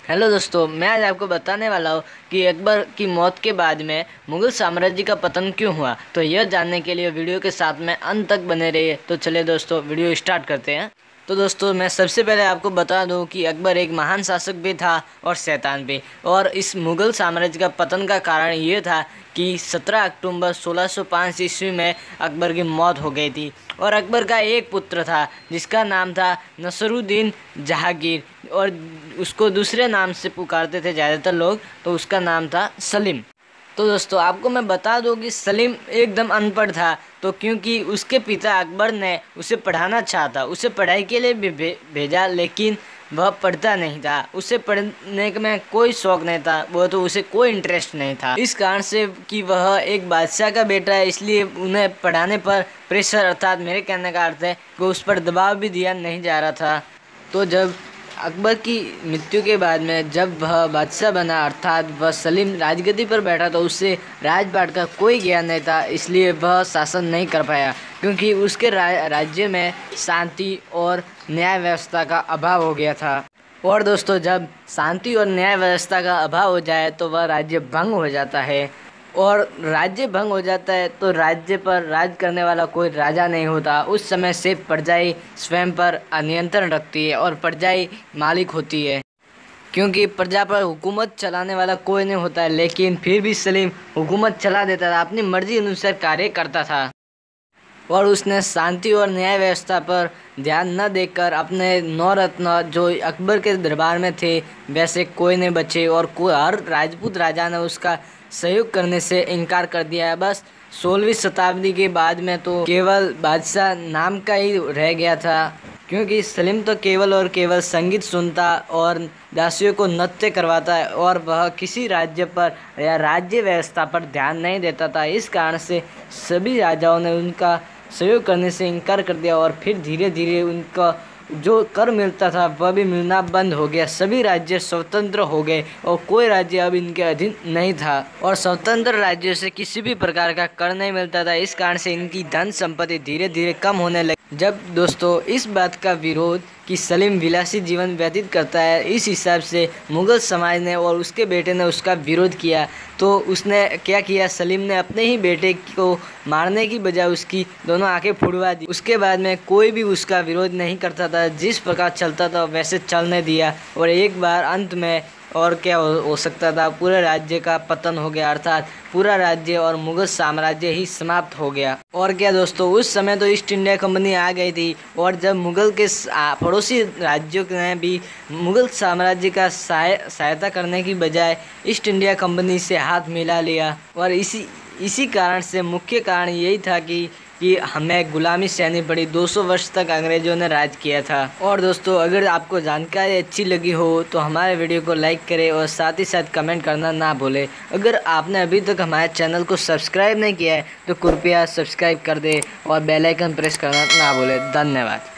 Hello दोस्तों, मैं आज आपको बताने वाला हूँ कि अकबर की मौत के बाद में मुगल साम्राज्य का पतन क्यों हुआ। तो यह जानने के लिए वीडियो के साथ में अंत तक बने रहिए। तो चलिए दोस्तों, वीडियो स्टार्ट करते हैं। तो दोस्तों, मैं सबसे पहले आपको बता दूं कि अकबर एक महान शासक भी था और शैतान भी। और इस मुगल साम्राज्य का पतन का कारण ये था कि 17 अक्टूबर 1605 ईस्वी में अकबर की मौत हो गई थी। और अकबर का एक पुत्र था जिसका नाम था नसरुद्दीन जहांगीर, और उसको दूसरे नाम से पुकारते थे ज़्यादातर लोग, तो उसका नाम था सलीम। तो दोस्तों, आपको मैं बता दूं कि सलीम एकदम अनपढ़ था। तो क्योंकि उसके पिता अकबर ने उसे पढ़ाना चाहा, उसे पढ़ाई के लिए भी भेजा, लेकिन वह पढ़ता नहीं था। उसे पढ़ने में कोई शौक नहीं था, वो तो उसे कोई इंटरेस्ट नहीं था। इस कारण से कि वह एक बादशाह का बेटा है, इसलिए उन्हें पढ़ाने पर प्रेशर, अर्थात मेरे कहने का अर्थ है कि उस पर दबाव भी दिया नहीं जा रहा था। तो जब अकबर की मृत्यु के बाद में जब वह बादशाह बना, अर्थात वह सलीम राजगद्दी पर बैठा, तो उससे राजपाट का कोई ज्ञान नहीं था, इसलिए वह शासन नहीं कर पाया। क्योंकि उसके राज्य में शांति और न्याय व्यवस्था का अभाव हो गया था। और दोस्तों, जब शांति और न्याय व्यवस्था का अभाव हो जाए तो वह राज्य भंग हो जाता है। और राज्य भंग हो जाता है तो राज्य पर राज करने वाला कोई राजा नहीं होता। उस समय से प्रजाएं स्वयं पर नियंत्रण रखती है और प्रजाएं मालिक होती है, क्योंकि प्रजा पर हुकूमत चलाने वाला कोई नहीं होता है। लेकिन फिर भी सलीम हुकूमत चला देता था, अपनी मर्जी अनुसार कार्य करता था। और उसने शांति और न्याय व्यवस्था पर ध्यान न देकर अपने 9 रत्न जो अकबर के दरबार में थे वैसे कोई नहीं बचे, और हर राजपूत राजा ने उसका सहयोग करने से इनकार कर दिया है। बस 16वीं शताब्दी के बाद में तो केवल बादशाह नाम का ही रह गया था, क्योंकि सलीम तो केवल और केवल संगीत सुनता और दासियों को नृत्य करवाता है, और वह किसी राज्य पर या राज्य व्यवस्था पर ध्यान नहीं देता था। इस कारण से सभी राजाओं ने उनका सहयोग करने से इनकार कर दिया, और फिर धीरे धीरे उनका जो कर मिलता था वह भी मिलना बंद हो गया। सभी राज्य स्वतंत्र हो गए और कोई राज्य अब इनके अधीन नहीं था, और स्वतंत्र राज्यों से किसी भी प्रकार का कर नहीं मिलता था। इस कारण से इनकी धन संपत्ति धीरे धीरे कम होने लगी। जब दोस्तों इस बात का विरोध कि सलीम विलासी जीवन व्यतीत करता है, इस हिसाब से मुगल समाज ने और उसके बेटे ने उसका विरोध किया, तो उसने क्या किया, सलीम ने अपने ही बेटे को मारने की बजाय उसकी दोनों आंखें फुड़वा दी। उसके बाद में कोई भी उसका विरोध नहीं करता था, जिस प्रकार चलता था वैसे चलने दिया। और एक बार अंत में और क्या हो सकता था, पूरे राज्य का पतन हो गया, अर्थात पूरा राज्य और मुगल साम्राज्य ही समाप्त हो गया। और क्या दोस्तों, उस समय तो ईस्ट इंडिया कंपनी आ गई थी, और जब मुगल के पड़ोसी राज्यों ने भी मुगल साम्राज्य का सहायता करने की बजाय ईस्ट इंडिया कंपनी से हाथ मिला लिया। और इसी कारण से मुख्य कारण यही था कि हमें गुलामी सहनी पड़ी। 200 वर्ष तक अंग्रेज़ों ने राज किया था। और दोस्तों, अगर आपको जानकारी अच्छी लगी हो तो हमारे वीडियो को लाइक करें और साथ ही साथ कमेंट करना ना भूलें। अगर आपने अभी तक हमारे चैनल को सब्सक्राइब नहीं किया है तो कृपया सब्सक्राइब कर दें और बेल आइकन प्रेस करना ना भूलें। धन्यवाद।